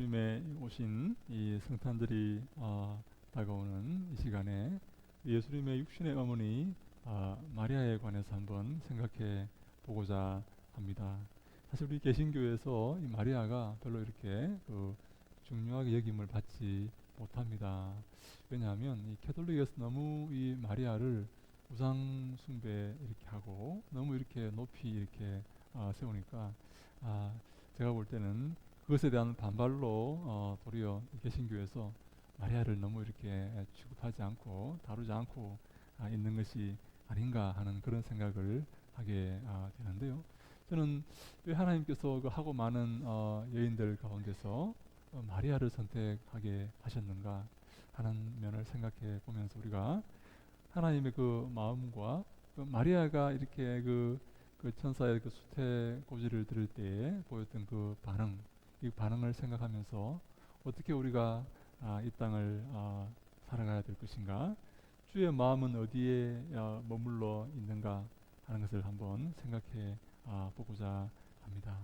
예수님의 오신 이 성탄절이 다가오는 이 시간에 예수님의 육신의 어머니 마리아에 관해서 한번 생각해 보고자 합니다. 사실 우리 개신교에서 이 마리아가 별로 이렇게 중요하게 여김을 받지 못합니다. 왜냐하면 이 캐톨릭에서 너무 이 마리아를 우상 숭배 이렇게 하고 너무 이렇게 높이 이렇게 세우니까 제가 볼 때는 그것에 대한 반발로 도리어 개신교에서 마리아를 너무 이렇게 취급하지 않고 다루지 않고 있는 것이 아닌가 하는 그런 생각을 하게 되는데요. 저는 왜 하나님께서 그 하고 많은 여인들 가운데서 마리아를 선택하게 하셨는가 하는 면을 생각해 보면서 우리가 하나님의 그 마음과 그 마리아가 이렇게 그 천사의 그 수태 고지를 들을 때에 보였던 그 반응, 이 반응을 생각하면서 어떻게 우리가 이 땅을 살아가야 될 것인가, 주의 마음은 어디에 머물러 있는가 하는 것을 한번 생각해 보고자 합니다.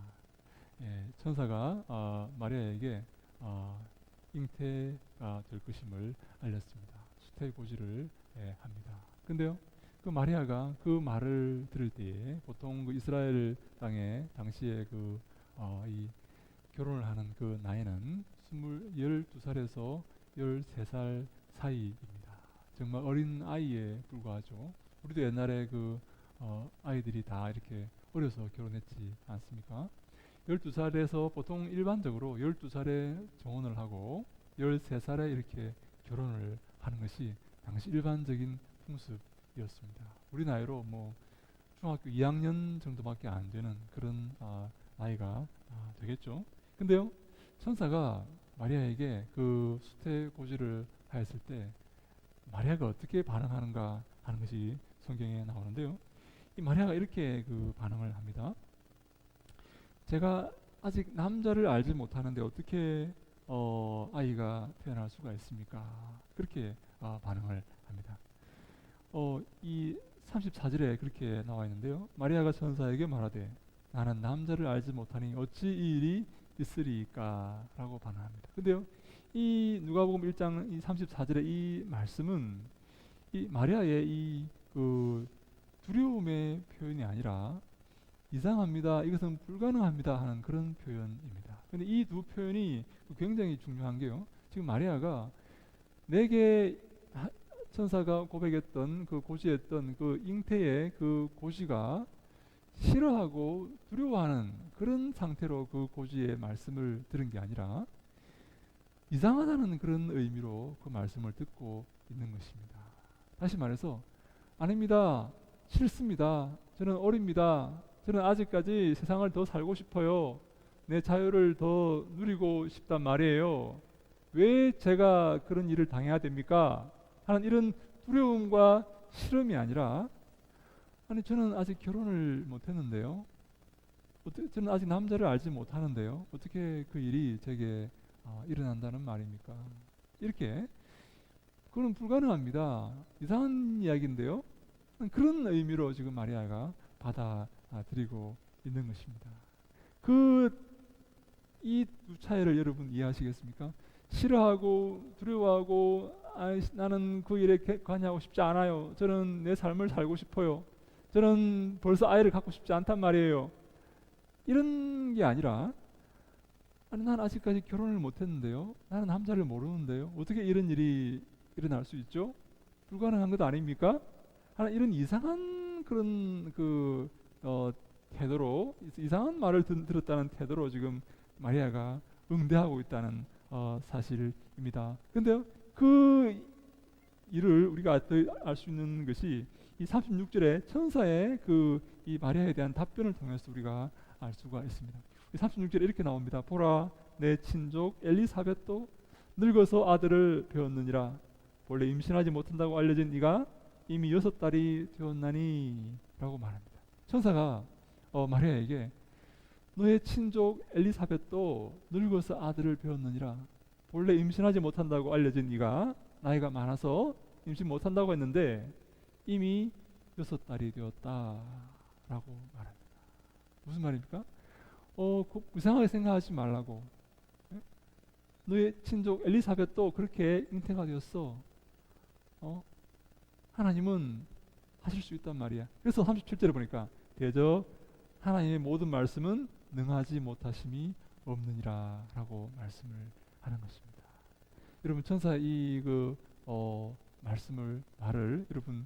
천사가 마리아에게 잉태가 될 것임을 알렸습니다. 수태 고지를 합니다. 근데요, 그 마리아가 그 말을 들을 때에 보통 그 이스라엘 땅에 당시에 이 결혼을 하는 그 나이는 12살에서 13살 사이입니다. 정말 어린 아이에 불과하죠. 우리도 옛날에 아이들이 다 이렇게 어려서 결혼했지 않습니까? 12살에서 보통 일반적으로 12살에 정혼을 하고 13살에 이렇게 결혼을 하는 것이 당시 일반적인 풍습이었습니다. 우리 나이로 뭐 중학교 2학년 정도밖에 안 되는 그런 나이가 되겠죠. 근데요, 천사가 마리아에게 그 수태 고지를 하였을 때 마리아가 어떻게 반응하는가 하는 것이 성경에 나오는데요. 이 마리아가 이렇게 반응을 합니다. 제가 아직 남자를 알지 못하는데 어떻게 아이가 태어날 수가 있습니까? 그렇게 반응을 합니다. 이 34절에 그렇게 나와 있는데요. 마리아가 천사에게 말하되 나는 남자를 알지 못하니 어찌 이 일이 있으리까? 라고 반응합니다. 근데요, 이 누가복음 1장 이 34절의 이 말씀은 이 마리아의 두려움의 표현이 아니라 이상합니다, 이것은 불가능합니다 하는 그런 표현입니다. 근데 이 두 표현이 굉장히 중요한 게요. 지금 마리아가 내게 천사가 고백했던 고지했던 잉태의 고지가 싫어하고 두려워하는 그런 상태로 그 고지의 말씀을 들은 게 아니라 이상하다는 그런 의미로 그 말씀을 듣고 있는 것입니다. 다시 말해서 아닙니다, 싫습니다, 저는 어립니다, 저는 아직까지 세상을 더 살고 싶어요, 내 자유를 더 누리고 싶단 말이에요, 왜 제가 그런 일을 당해야 됩니까? 하는 이런 두려움과 싫음이 아니라 아니 저는 아직 결혼을 못했는데요, 저는 아직 남자를 알지 못하는데요, 어떻게 그 일이 제게 일어난다는 말입니까? 이렇게 그건 불가능합니다, 이상한 이야기인데요, 그런 의미로 지금 마리아가 받아들이고 있는 것입니다. 이 두 차이를 여러분 이해하시겠습니까? 싫어하고 두려워하고 나는 그 일에 관여하고 싶지 않아요, 저는 내 삶을 살고 싶어요, 저는 벌써 아이를 갖고 싶지 않단 말이에요, 이런 게 아니라 아니 난 아직까지 결혼을 못했는데요, 나는 남자를 모르는데요, 어떻게 이런 일이 일어날 수 있죠? 불가능한 것 아닙니까? 하는 이런 이상한 그런 태도로, 이상한 말을 들었다는 태도로 지금 마리아가 응대하고 있다는 사실입니다. 근데요, 그 일을 우리가 알 수 있는 것이 이 36절에 천사의 이 마리아에 대한 답변을 통해서 우리가 알 수가 있습니다. 36절에 이렇게 나옵니다. 보라, 내 친족 엘리사벳도 늙어서 아들을 배웠느니라. 원래 임신하지 못한다고 알려진 네가 이미 6달이 되었나니 라고 말합니다. 천사가 마리아에게 너의 친족 엘리사벳도 늙어서 아들을 배웠느니라. 본래 임신하지 못한다고 알려진 네가 나이가 많아서 임신 못한다고 했는데 이미 6달이 되었다 라고 말합니다. 무슨 말입니까? 이상하게 생각하지 말라고. 너의 친족 엘리사벳도 그렇게 잉태가 되었어. 하나님은 하실 수 있단 말이야. 그래서 37절에 보니까 대저 하나님의 모든 말씀은 능하지 못하심이 없느니라 라고 말씀을 하는 것입니다. 여러분 천사의 말을 여러분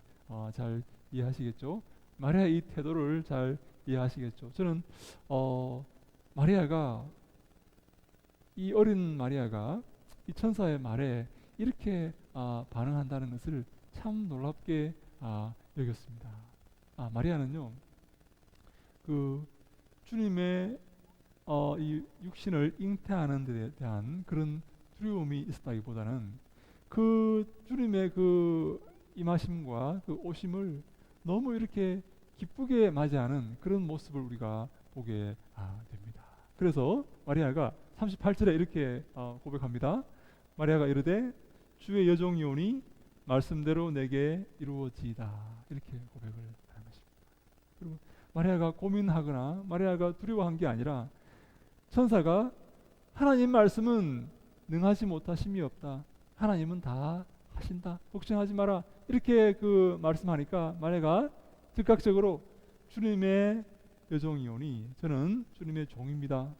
잘 이해하시겠죠? 마리아의 이 태도를 잘 이해하시겠죠? 저는 마리아가 이 어린 마리아가 이 천사의 말에 이렇게 반응한다는 것을 참 놀랍게 여겼습니다. 마리아는요, 그 주님의 이 육신을 잉태하는 데 대한 그런 두려움이 있었다기보다는 그 주님의 그 임하심과 그 오심을 너무 이렇게 기쁘게 맞이하는 그런 모습을 우리가 보게 됩니다. 그래서 마리아가 38절에 이렇게 고백합니다. 마리아가 이르되 주의 여종이오니 말씀대로 내게 이루어지이다. 이렇게 고백을 하는 것입니다. 그리고 마리아가 고민하거나 마리아가 두려워한 게 아니라 천사가 하나님 말씀은 능하지 못하심이 없다. 하나님은 다 하신다. 걱정하지 마라. 이렇게 그 말씀하니까 마리아가 즉각적으로 주님의 여종이오니 저는 주님의 종입니다.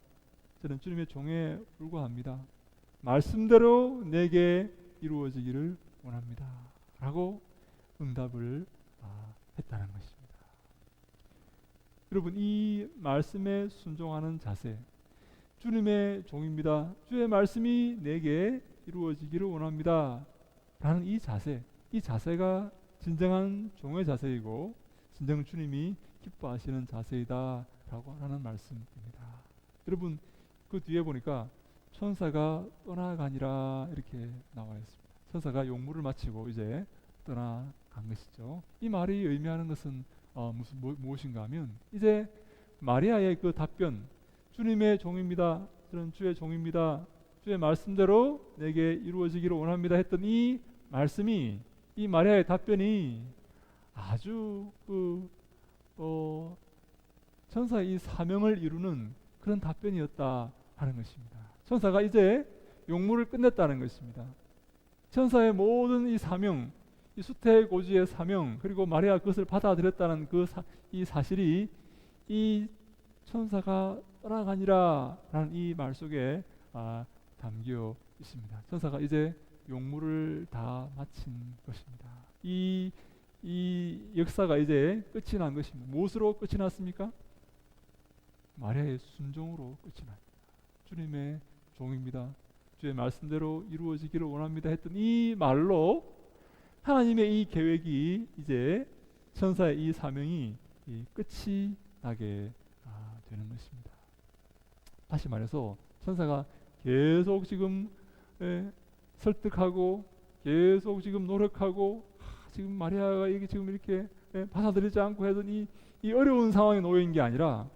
저는 주님의 종에 불과합니다. 말씀대로 내게 이루어지기를 원합니다. 라고 응답을 했다는 것입니다. 여러분 이 말씀에 순종하는 자세, 주님의 종입니다. 주의 말씀이 내게 이루어지기를 원합니다. 라는 이 자세가 진정한 종의 자세이고 진정 주님이 기뻐하시는 자세이다 라고 하는 말씀입니다. 여러분 그 뒤에 보니까 천사가 떠나가니라 이렇게 나와 있습니다. 천사가 용무를 마치고 이제 떠나간 것이죠. 이 말이 의미하는 것은 무엇인가 하면 이제 마리아의 그 답변, 주님의 종입니다. 저는 주의 종입니다. 주의 말씀대로 내게 이루어지기를 원합니다 했던 이 말씀이, 이 마리아의 답변이 아주 천사의 이 사명을 이루는 그런 답변이었다 하는 것입니다. 천사가 이제 용무를 끝냈다는 것입니다. 천사의 모든 이 사명, 이 수태고지의 사명, 그리고 마리아 그것을 받아들였다는 이 사실이 이 천사가 떠나가니라 라는 이 말 속에 담겨 있습니다. 천사가 이제 용무를 다 마친 것입니다. 이 역사가 이제 끝이 난 것입니다. 무엇으로 끝이 났습니까? 마리아의 순종으로 끝이 납니다. 주님의 종입니다. 주의 말씀대로 이루어지기를 원합니다 했던 이 말로 하나님의 이 계획이 이제 천사의 이 사명이 끝이 나게 되는 것입니다. 다시 말해서 천사가 계속 지금 설득하고 계속 지금 노력하고 지금 마리아가 이게 지금 이렇게 받아들이지 않고 하던 이 어려운 상황에 놓여 있는 게 아니라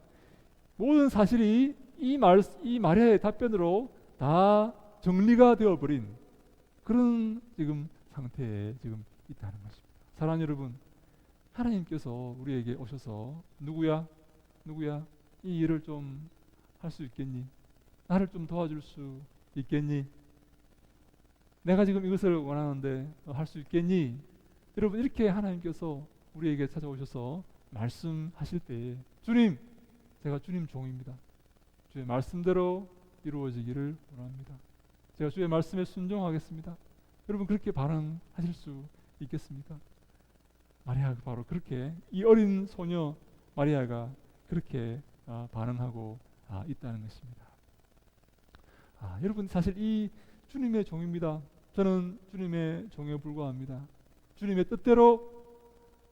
모든 사실이 이 마리아의 답변으로 다 정리가 되어버린 그런 지금 상태에 지금 있다는 것입니다. 사랑하는 여러분, 하나님께서 우리에게 오셔서 누구야 이 일을 좀 할 수 있겠니? 나를 좀 도와줄 수 있겠니? 내가 지금 이것을 원하는데 할 수 있겠니? 여러분 이렇게 하나님께서 우리에게 찾아오셔서 말씀하실 때 주님, 제가 주님 종입니다. 주의 말씀대로 이루어지기를 원합니다. 제가 주의 말씀에 순종하겠습니다. 여러분 그렇게 반응하실 수 있겠습니까? 마리아가 바로 그렇게 이 어린 소녀 마리아가 그렇게 반응하고 있다는 것입니다. 여러분 사실 이 주님의 종입니다. 저는 주님의 종에 불과합니다. 주님의 뜻대로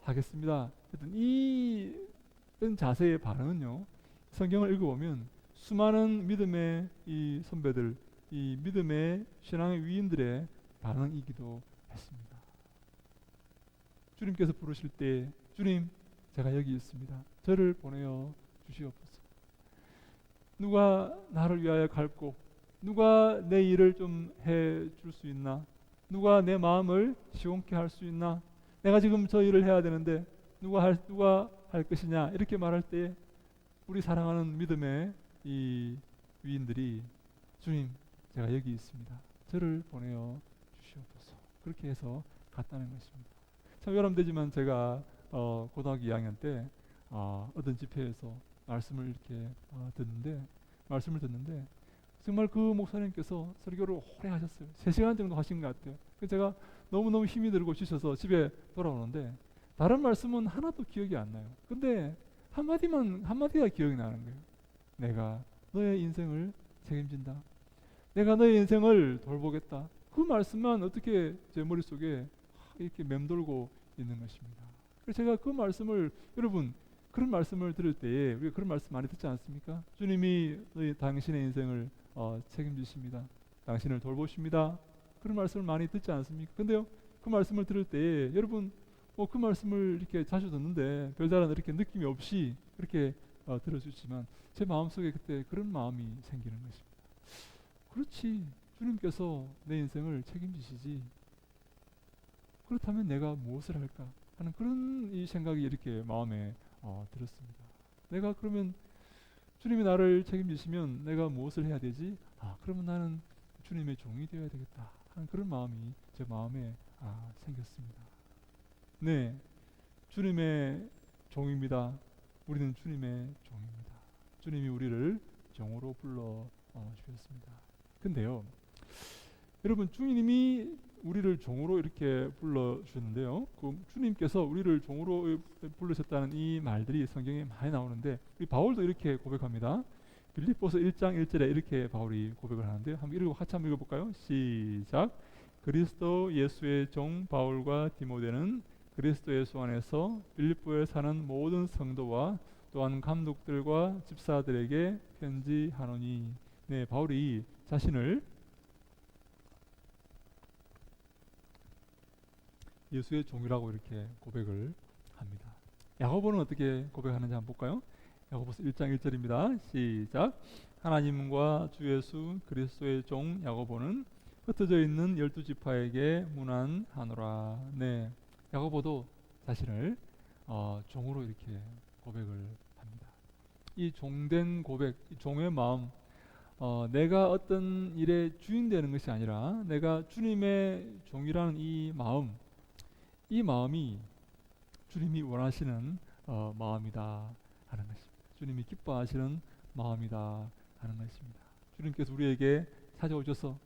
하겠습니다. 이런 자세의 반응은요, 성경을 읽어보면 수많은 믿음의 이 선배들, 이 믿음의 신앙의 위인들의 반응이기도 했습니다. 주님께서 부르실 때 주님, 제가 여기 있습니다. 저를 보내어 주시옵소서. 누가 나를 위하여 갈고 누가 내 일을 좀 해줄 수 있나? 누가 내 마음을 시원케 할 수 있나? 내가 지금 저 일을 해야 되는데 누가 할 것이냐? 이렇게 말할 때 우리 사랑하는 믿음의 이 위인들이 주님, 제가 여기 있습니다. 저를 보내어 주시옵소서. 그렇게 해서 갔다는 것입니다. 참 여람되지만 제가 고등학교 2학년 때 어떤 집회에서 말씀을 듣는데 정말 그 목사님께서 설교를 오래 하셨어요. 3시간 정도 하신 것 같아요. 그래서 제가 너무너무 힘이 들고 지쳐서 집에 돌아오는데 다른 말씀은 하나도 기억이 안 나요. 근데 한마디가 기억이 나는 거예요. 내가 너의 인생을 책임진다. 내가 너의 인생을 돌보겠다. 그 말씀만 어떻게 제 머릿속에 이렇게 맴돌고 있는 것입니다. 그래서 제가 그 말씀을 여러분 그런 말씀을 들을 때에 우리가 그런 말씀 많이 듣지 않습니까? 주님이 당신의 인생을 책임지십니다. 당신을 돌보십니다. 그런 말씀을 많이 듣지 않습니까? 근데요, 그 말씀을 들을 때에 여러분 그 말씀을 이렇게 자주 듣는데 별다른 이렇게 느낌이 없이 그렇게 들어주지만 제 마음속에 그때 그런 마음이 생기는 것입니다. 그렇지, 주님께서 내 인생을 책임지시지. 그렇다면 내가 무엇을 할까 하는 그런 이 생각이 이렇게 마음에 들었습니다. 내가 그러면 주님이 나를 책임지시면 내가 무엇을 해야 되지? 그러면 나는 주님의 종이 되어야 되겠다 하는 그런 마음이 제 마음에 생겼습니다. 네, 주님의 종입니다. 우리는 주님의 종입니다. 주님이 우리를 종으로 불러 주셨습니다. 근데요, 여러분 주님이 우리를 종으로 이렇게 불러 주셨는데요. 그 주님께서 우리를 종으로 부르셨다는 이 말들이 성경에 많이 나오는데 우리 바울도 이렇게 고백합니다. 빌립보서 1장 1절에 이렇게 바울이 고백을 하는데요. 한번 같이 한번 읽어볼까요? 시작. 그리스도 예수의 종 바울과 디모데는 그리스도 예수 안에서 빌립보에 사는 모든 성도와 또한 감독들과 집사들에게 편지하노니. 네, 바울이 자신을 예수의 종이라고 이렇게 고백을 합니다. 야고보는 어떻게 고백하는지 한번 볼까요? 야고보서 1장 1절입니다. 시작. 하나님과 주 예수 그리스도의 종 야고보는 흩어져 있는 12지파에게 문안하노라. 네, 야고보도 자신을 종으로 이렇게 고백을 합니다. 이 종된 고백, 이 종의 마음, 내가 어떤 일의 주인 되는 것이 아니라 내가 주님의 종이라는 이 마음이 주님이 원하시는 마음이다 하는 것입니다. 주님이 기뻐하시는 마음이다 하는 것입니다. 주님께서 우리에게 찾아오셔서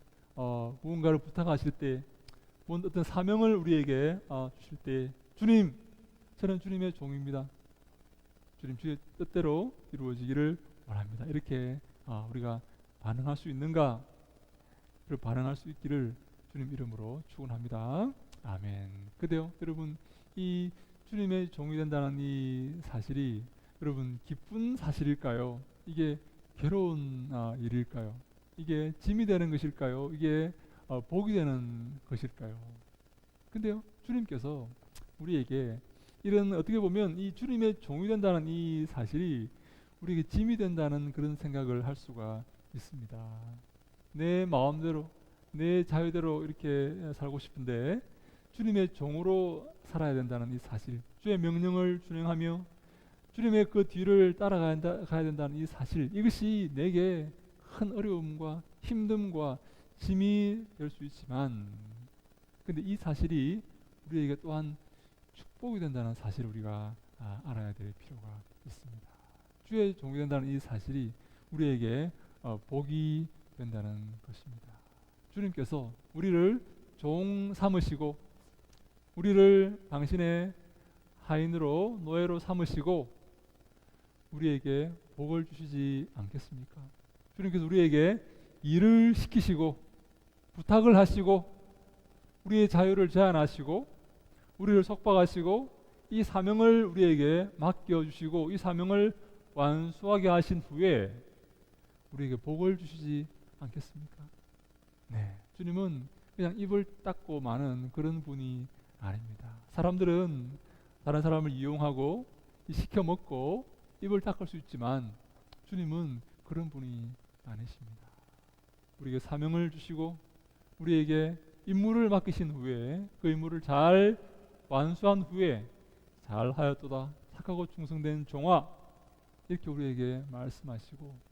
무언가를 부탁하실 때, 어떤 사명을 우리에게 주실 때, 주님, 저는 주님의 종입니다. 주님 주의 뜻대로 이루어지기를 원합니다. 이렇게 우리가 반응할 수 있는가? 그 반응할 수 있기를 주님 이름으로 축원합니다. 아멘. 그래요, 여러분, 이 주님의 종이 된다는 이 사실이 여러분 기쁜 사실일까요? 이게 괴로운 일일까요? 이게 짐이 되는 것일까요? 이게 복이 되는 것일까요? 근데요, 주님께서 우리에게 이런 어떻게 보면 이 주님의 종이 된다는 이 사실이 우리에게 짐이 된다는 그런 생각을 할 수가 있습니다. 내 마음대로 내 자유대로 이렇게 살고 싶은데 주님의 종으로 살아야 된다는 이 사실, 주의 명령을 준행하며 주님의 그 뒤를 따라가야 된다는 이 사실, 이것이 내게 큰 어려움과 힘듦과 짐이 될 수 있지만, 근데 이 사실이 우리에게 또한 축복이 된다는 사실을 우리가 알아야 될 필요가 있습니다. 주의 종이 된다는 이 사실이 우리에게 복이 된다는 것입니다. 주님께서 우리를 종 삼으시고 우리를 당신의 하인으로 노예로 삼으시고 우리에게 복을 주시지 않겠습니까? 주님께서 우리에게 일을 시키시고 부탁을 하시고 우리의 자유를 제한하시고 우리를 속박하시고 이 사명을 우리에게 맡겨주시고 이 사명을 완수하게 하신 후에 우리에게 복을 주시지 않겠습니까? 네, 주님은 그냥 입을 닫고 마는 그런 분이 아닙니다. 사람들은 다른 사람을 이용하고 시켜 먹고 입을 닦을 수 있지만 주님은 그런 분이 아니십니다. 우리에게 사명을 주시고 우리에게 임무를 맡기신 후에 그 임무를 잘 완수한 후에 잘하였도다 착하고 충성된 종아, 이렇게 우리에게 말씀하시고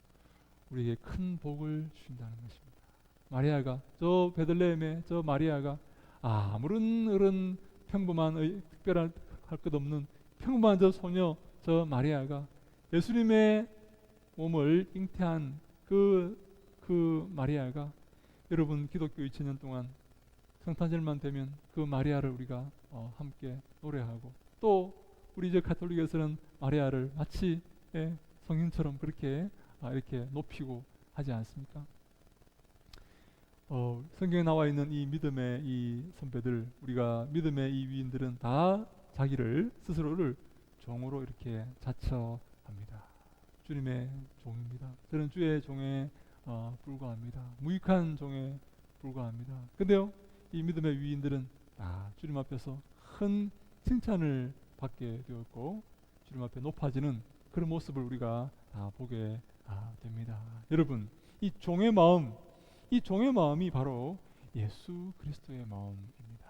우리에게 큰 복을 주신다는 것입니다. 마리아가, 저 베들레헴의 저 마리아가 아무런 어른 평범한 특별할 것 없는 평범한 저 소녀 저 마리아가 예수님의 몸을 잉태한 그 마리아가 여러분 기독교 2000년 동안 성탄절만 되면 그 마리아를 우리가 함께 노래하고 또 우리 이제 가톨릭에서는 마리아를 마치 성인처럼 그렇게 이렇게 높이고 하지 않습니까? 성경에 나와 있는 이 믿음의 이 선배들, 우리가 믿음의 이 위인들은 다 자기를 스스로를 종으로 이렇게 자처합니다. 주님의 종입니다. 저는 주의 종에 불과합니다. 무익한 종에 불과합니다. 근데요, 이 믿음의 위인들은 주님 앞에서 큰 칭찬을 받게 되었고 주님 앞에 높아지는 그런 모습을 우리가 보게 됩니다. 여러분, 이 종의 마음이 바로 예수 그리스도의 마음입니다.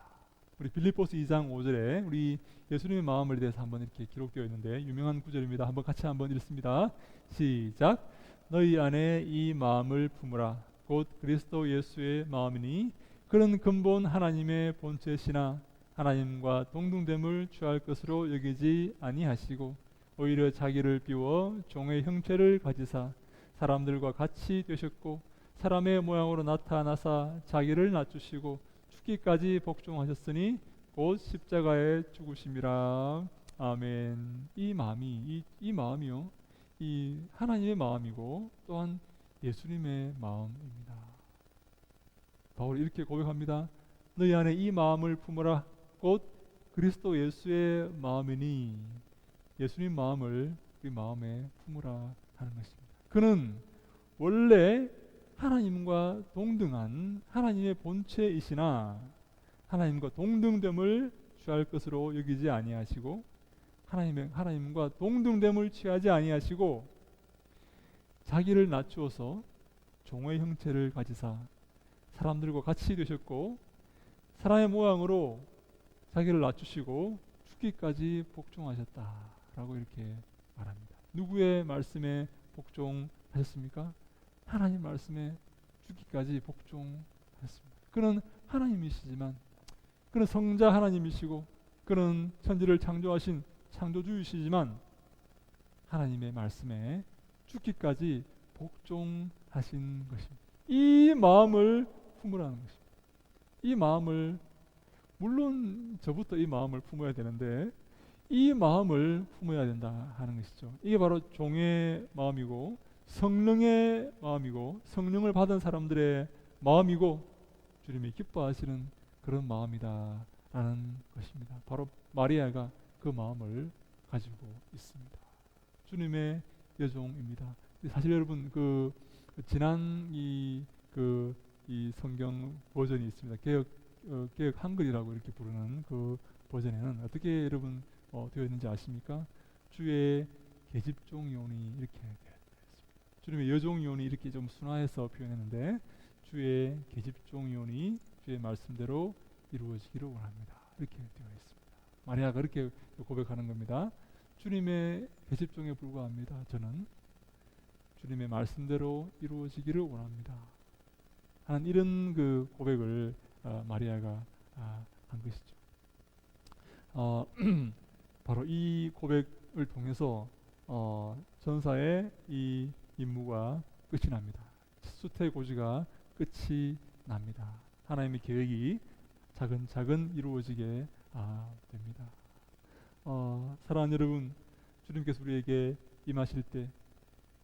우리 빌립보스 2장 5절에 우리 예수님의 마음을 대해서 한번 이렇게 기록되어 있는데 유명한 구절입니다. 한번 같이 한번 읽습니다. 시작. 너희 안에 이 마음을 품으라. 곧 그리스도 예수의 마음이니 그런 근본 하나님의 본체시나 하나님과 동등됨을 취할 것으로 여기지 아니하시고 오히려 자기를 비워 종의 형체를 가지사 사람들과 같이 되셨고 사람의 모양으로 나타나사 자기를 낮추시고 죽기까지 복종하셨으니 곧 십자가에 죽으심이라. 아멘. 이 마음이요, 이 하나님의 마음이고 또한 예수님의 마음입니다. 바울이 이렇게 고백합니다. 너희 안에 이 마음을 품으라. 곧 그리스도 예수의 마음이니 예수님 마음을 우리 마음에 품으라 하는 것입니다. 그는 원래 하나님과 동등한 하나님의 본체이시나 하나님과 동등됨을 취할 것으로 여기지 아니하시고 하나님과 동등됨을 취하지 아니하시고 자기를 낮추어서 종의 형체를 가지사 사람들과 같이 되셨고 사람의 모양으로 자기를 낮추시고 죽기까지 복종하셨다라고 이렇게 말합니다. 누구의 말씀에 복종하셨습니까? 하나님 말씀에 죽기까지 복종하셨습니다. 그는 하나님이시지만 그는 성자 하나님이시고 그는 천지를 창조하신 창조주이시지만 하나님의 말씀에 죽기까지 복종하신 것입니다. 이 마음을 품으라는 것입니다. 이 마음을, 물론 저부터 이 마음을 품어야 되는데 이 마음을 품어야 된다 하는 것이죠. 이게 바로 종의 마음이고 성령의 마음이고 성령을 받은 사람들의 마음이고 주님이 기뻐하시는 그런 마음이다 라는 것입니다. 바로 마리아가 그 마음을 가지고 있습니다. 주님의 여종입니다. 사실 여러분 지난 이 성경 버전이 있습니다. 개역 한글이라고 이렇게 부르는 그 버전에는 어떻게 여러분 되어 있는지 아십니까? 주의 계집종이오니 이렇게 되어 있습니다. 주님의 여종이오니 이렇게 좀 순화해서 표현했는데 주의 계집종이오니 주의 말씀대로 이루어지기를 원합니다. 이렇게 되어 있습니다. 마리아가 그렇게 고백하는 겁니다. 주님의 계집종에 불과합니다. 저는 주님의 말씀대로 이루어지기를 원합니다. 하는 이런 그 고백을 마리아가 한 것이죠. 바로 이 고백을 통해서 전사의 이 임무가 끝이 납니다. 수태고지가 끝이 납니다. 하나님의 계획이 차근차근 이루어지게 됩니다. 사랑하는 여러분, 주님께서 우리에게 임하실 때,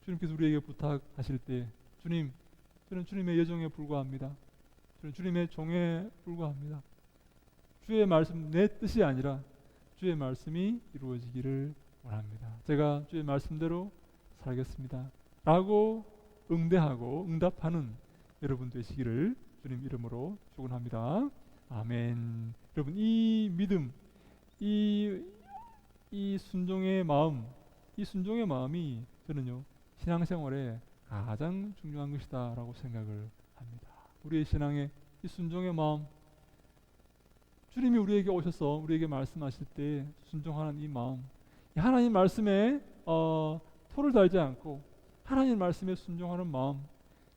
주님께서 우리에게 부탁하실 때, 주님, 저는 주님의 여정에 불과합니다. 저는 주님의 종에 불과합니다. 주의 말씀, 내 뜻이 아니라 주의 말씀이 이루어지기를 원합니다. 제가 주의 말씀대로 살겠습니다. 라고 응대하고 응답하는 여러분 되시기를 주님 이름으로 축원합니다. 아멘. 여러분, 이 믿음, 이 순종의 마음, 이 순종의 마음이 저는요 신앙생활에 가장 중요한 것이다라고 생각을 합니다. 우리의 신앙의 이 순종의 마음, 주님이 우리에게 오셔서 우리에게 말씀하실 때 순종하는 이 마음, 하나님 말씀에 토를 달지 않고 하나님 말씀에 순종하는 마음,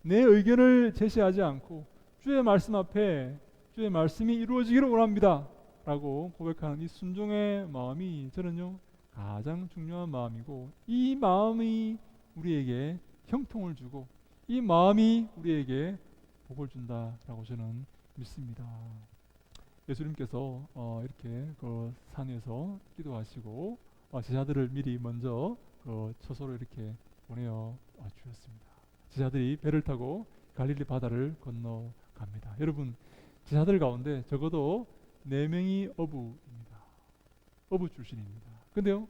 내 의견을 제시하지 않고 주의 말씀 앞에 주의 말씀이 이루어지기를 원합니다 라고 고백하는 이 순종의 마음이 저는요 가장 중요한 마음이고, 이 마음이 우리에게 형통을 주고 이 마음이 우리에게 복을 준다라고 저는 믿습니다. 예수님께서 이렇게 그 산에서 기도하시고 제자들을 미리 먼저 그 처소로 이렇게 보내어 주셨습니다. 제자들이 배를 타고 갈릴리 바다를 건너갑니다. 여러분, 제자들 가운데 적어도 4명이 어부입니다. 어부 출신입니다. 근데요,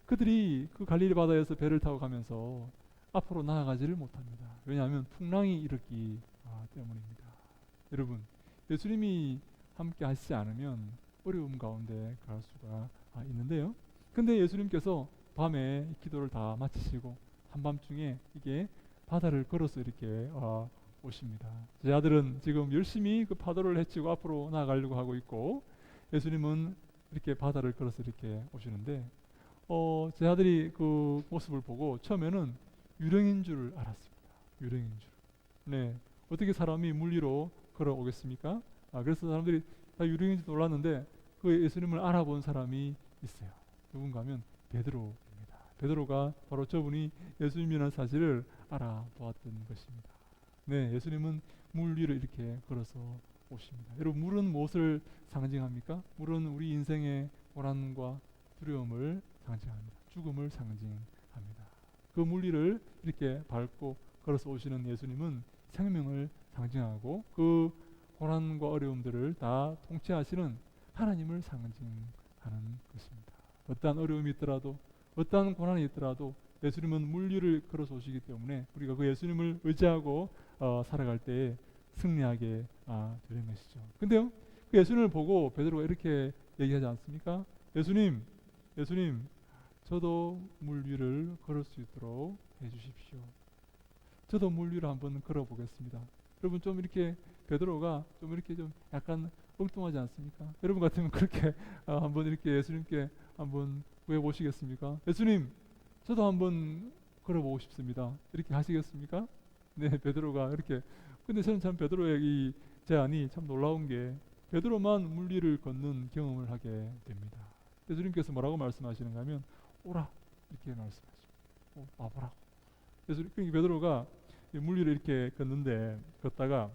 그들이 그 갈릴리 바다에서 배를 타고 가면서 앞으로 나아가지를 못합니다. 왜냐하면 풍랑이 일었기 때문입니다. 여러분, 예수님이 함께 하시지 않으면 어려움 가운데 갈 수가 있는데요. 근데 예수님께서 밤에 기도를 다 마치시고 한밤중에 이게 바다를 걸어서 이렇게 오십니다. 제 아들은 지금 열심히 그 파도를 헤치고 앞으로 나아가려고 하고 있고, 예수님은 이렇게 바다를 걸어서 이렇게 오시는데, 제 아들이 그 모습을 보고 처음에는 유령인 줄 알았습니다. 유령인 줄. 네, 어떻게 사람이 물 위로 걸어오겠습니까? 그래서 사람들이 다 유령인지 놀랐는데 그 예수님을 알아본 사람이 있어요. 누군가 하면 베드로입니다. 베드로가 바로 저분이 예수님이라는 사실을 알아보았던 것입니다. 네, 예수님은 물 위로 이렇게 걸어서 오십니다. 여러분, 물은 무엇을 상징합니까? 물은 우리 인생의 고난과 두려움을 상징합니다. 죽음을 상징합니다. 그 물 위를 이렇게 밟고 걸어서 오시는 예수님은 생명을 상징하고 그 고난과 어려움들을 다 통치하시는 하나님을 상징하는 것입니다. 어떠한 어려움이 있더라도, 어떠한 고난이 있더라도 예수님은 물 위를 걸어서 오시기 때문에 우리가 그 예수님을 의지하고 살아갈 때에 승리하게 되는 것이죠. 근데요, 그 예수님을 보고 베드로가 이렇게 얘기하지 않습니까? 예수님, 저도 물 위를 걸을 수 있도록 해주십시오. 저도 물 위로 한번 걸어보겠습니다. 여러분, 좀 이렇게 베드로가 좀 이렇게 좀 약간 엉뚱하지 않습니까? 여러분 같으면 그렇게 한번 이렇게 예수님께 한번 구해 보시겠습니까? 예수님, 저도 한번 걸어보고 싶습니다. 이렇게 하시겠습니까? 네, 베드로가 이렇게. 근데 저는 참 베드로의 이 제안이 참 놀라운 게, 베드로만 물 위를 걷는 경험을 하게 됩니다. 예수님께서 뭐라고 말씀하시는가 하면 오라 이렇게 말씀하십니다. 와보라고. 그러니까 베드로가 물 위를 이렇게 걷다가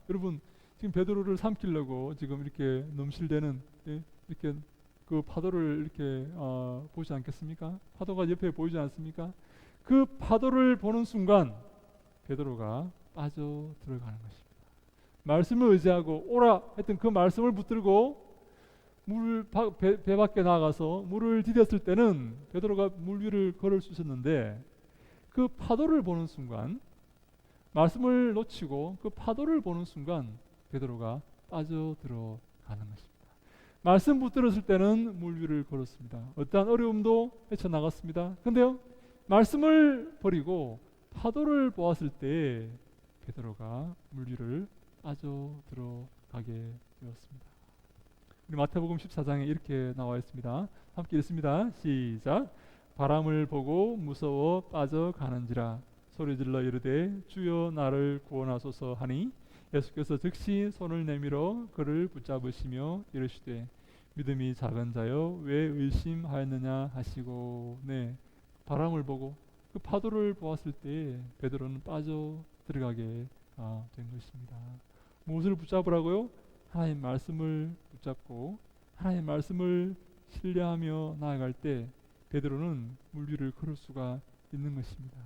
여러분, 지금 베드로를 삼키려고 지금 이렇게 넘실대는 이렇게 그 파도를 이렇게 보지 않겠습니까? 파도가 옆에 보이지 않습니까? 그 파도를 보는 순간 베드로가 빠져 들어가는 것입니다. 말씀을 의지하고 오라 했던 그 말씀을 붙들고 배 밖에 나가서 물을 디뎠을 때는 베드로가 물 위를 걸을 수 있었는데, 그 파도를 보는 순간, 말씀을 놓치고 그 파도를 보는 순간 베드로가 빠져 들어가는 것입니다. 말씀 붙들었을 때는 물 위를 걸었습니다. 어떠한 어려움도 헤쳐나갔습니다. 근데요, 말씀을 버리고 파도를 보았을 때 베드로가 물 위를 빠져 들어가게 되었습니다. 우리 마태복음 14장에 이렇게 나와 있습니다. 함께 읽습니다. 시작. 바람을 보고 무서워 빠져가는지라 소리질러 이르되 주여 나를 구원하소서 하니 예수께서 즉시 손을 내밀어 그를 붙잡으시며 이르시되 믿음이 작은 자여 왜 의심하였느냐 하시고. 네, 바람을 보고 그 파도를 보았을 때 베드로는 빠져 들어가게 된 것입니다. 무엇을 붙잡으라고요? 하나님 말씀을 붙잡고 하나님 말씀을 신뢰하며 나아갈 때 베드로는 물 위를 걸을 수가 있는 것입니다.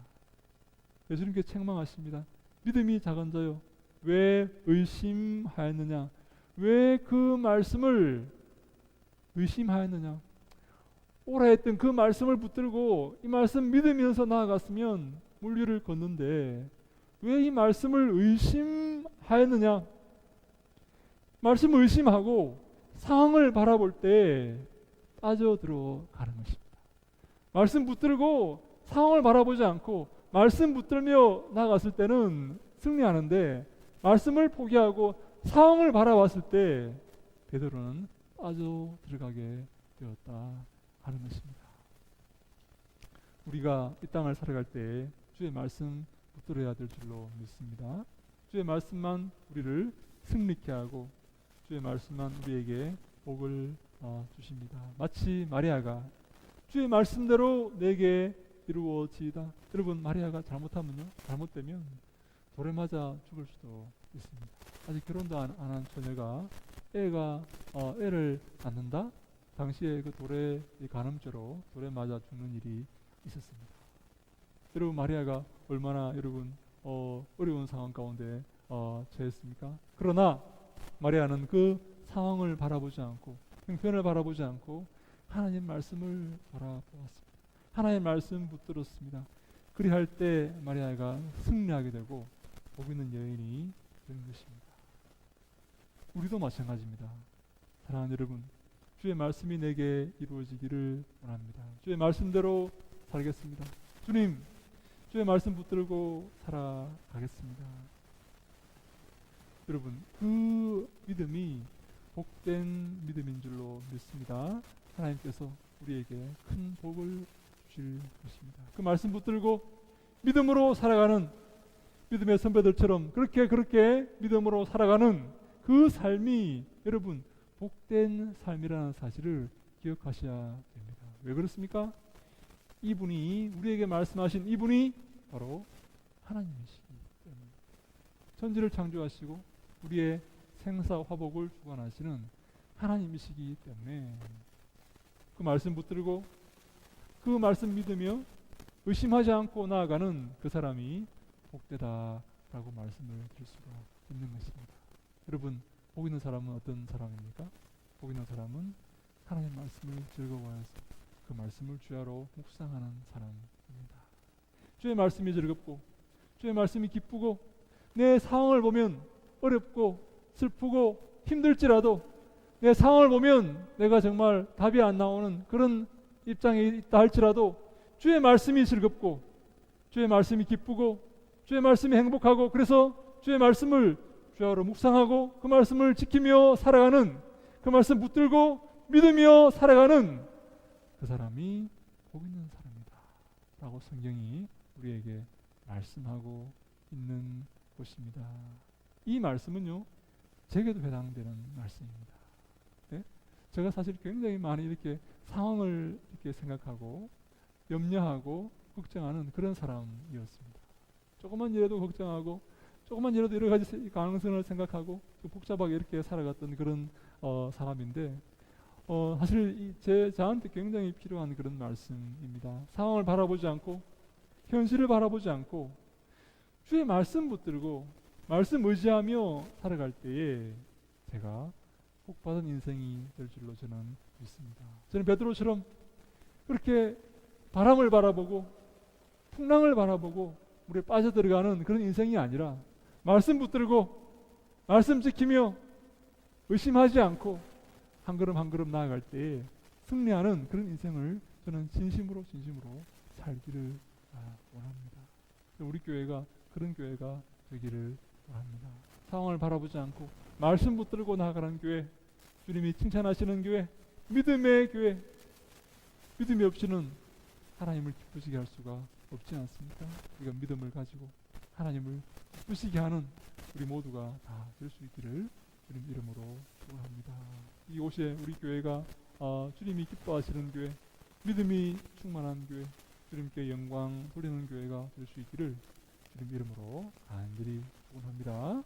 예수님께 책망하십니다. 믿음이 작은 자요 왜 의심하였느냐? 왜 그 말씀을 의심하였느냐? 오라 했던 그 말씀을 붙들고 이 말씀 믿으면서 나아갔으면 물 위를 걷는데 왜 이 말씀을 의심하였느냐? 말씀을 의심하고 상황을 바라볼 때 빠져들어가는 것입니다. 말씀 붙들고 상황을 바라보지 않고 말씀 붙들며 나아갔을 때는 승리하는데, 말씀을 포기하고 상황을 바라봤을 때 베드로는 빠져들어가게 되었다 하는 것입니다. 우리가 이 땅을 살아갈 때 주의 말씀 붙들어야 될 줄로 믿습니다. 주의 말씀만 우리를 승리케 하고 주의 말씀만 우리에게 복을 주십니다. 마치 마리아가 주의 말씀대로 내게 이루어지이다. 여러분, 마리아가 잘못되면 돌에 맞아 죽을 수도 있습니다. 아직 결혼도 안 한 처녀가 애를 낳는다? 당시에 그 돌에 간음죄로 돌에 맞아 죽는 일이 있었습니다. 여러분, 마리아가 얼마나 어려운 상황 가운데 처했습니까? 그러나 마리아는 그 상황을 바라보지 않고 형편을 바라보지 않고 하나님 말씀을 바라보았습니다. 하나님 말씀 붙들었습니다. 그리할 때 마리아가 승리하게 되고 복 있는 여인이 되는 것입니다. 우리도 마찬가지입니다. 사랑하는 여러분, 주의 말씀이 내게 이루어지기를 원합니다. 주의 말씀대로 살겠습니다. 주님, 주의 말씀 붙들고 살아가겠습니다. 여러분, 그 믿음이 복된 믿음인 줄로 믿습니다. 하나님께서 우리에게 큰 복을 주실 것입니다. 그 말씀 붙들고 믿음으로 살아가는 믿음의 선배들처럼 그렇게 믿음으로 살아가는 그 삶이 여러분 복된 삶이라는 사실을 기억하셔야 됩니다. 왜 그렇습니까? 이분이 우리에게 말씀하신 이분이 바로 하나님이시기 때문에 천지를 창조하시고 우리의 생사 화복을 주관하시는 하나님이시기 때문에 그 말씀 붙들고 그 말씀 믿으며 의심하지 않고 나아가는 그 사람이 복되다라고 말씀을 드릴 수가 있는 것입니다. 여러분, 복 있는 사람은 어떤 사람입니까? 복 있는 사람은 하나님 말씀을 즐거워해서 그 말씀을 주야로 묵상하는 사람입니다. 주의 말씀이 즐겁고 주의 말씀이 기쁘고 내 상황을 보면 어렵고 슬프고 힘들지라도 내 상황을 보면 내가 정말 답이 안 나오는 그런 입장에 있다 할지라도 주의 말씀이 즐겁고 주의 말씀이 기쁘고 주의 말씀이 행복하고 그래서 주의 말씀을 주야로 묵상하고 그 말씀을 지키며 살아가는 그 말씀 붙들고 믿으며 살아가는 그 사람이 복 있는 사람이다 라고 성경이 우리에게 말씀하고 있는 것입니다. 이 말씀은요 제게도 해당되는 말씀입니다. 네? 제가 사실 굉장히 많이 이렇게 상황을 이렇게 생각하고 염려하고 걱정하는 그런 사람이었습니다. 조금만 일해도 걱정하고 조금만 일해도 여러 가지 가능성을 생각하고 복잡하게 이렇게 살아갔던 그런 사람인데 사실 저한테 굉장히 필요한 그런 말씀입니다. 상황을 바라보지 않고 현실을 바라보지 않고 주의 말씀 붙들고 말씀 의지하며 살아갈 때에 제가 복받은 인생이 될 줄로 저는 믿습니다. 저는 베드로처럼 그렇게 바람을 바라보고 풍랑을 바라보고 물에 빠져들어가는 그런 인생이 아니라 말씀 붙들고 말씀 지키며 의심하지 않고 한 걸음 한 걸음 나아갈 때에 승리하는 그런 인생을 저는 진심으로 살기를 원합니다. 우리 교회가 그런 교회가 되기를 원합니다. 상황을 바라보지 않고 말씀 붙들고 나아가는 교회, 주님이 칭찬하시는 교회, 믿음의 교회. 믿음이 없이는 하나님을 기쁘시게 할 수가 없지 않습니까? 우리가 믿음을 가지고 하나님을 기쁘시게 하는 우리 모두가 다 될 수 있기를 주님 이름으로 축원합니다. 이곳에 우리 교회가 주님이 기뻐하시는 교회, 믿음이 충만한 교회, 주님께 영광 돌리는 교회가 될 수 있기를 주님 이름으로 간절히 축원합니다.